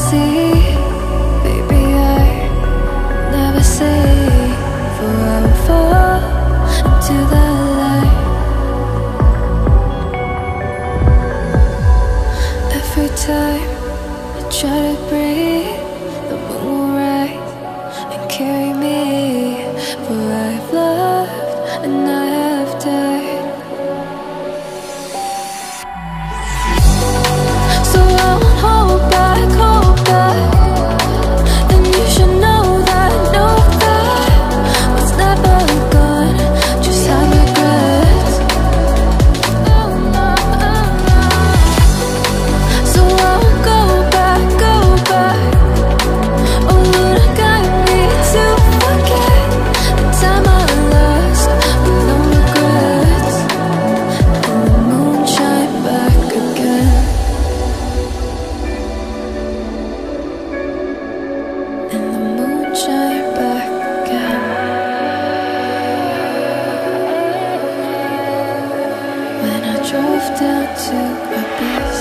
see, baby, I never say, for I will fall into the light. Every time I try to breathe, the moon will rise and carry me, for I've loved and I have died. So I won't hold back, and you should know that what's never gone just have regrets. So I won't go back, oh Lord, guide me to forget the time I lost with no regrets, and the moon shine back again, and the moon shine back again. When I drove down to abyss,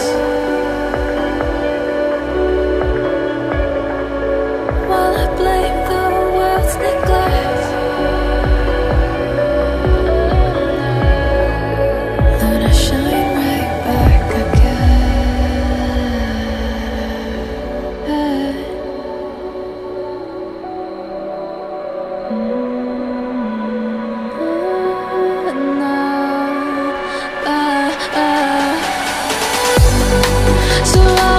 while I blame the world's neglect, Lord, I shine right back again. So I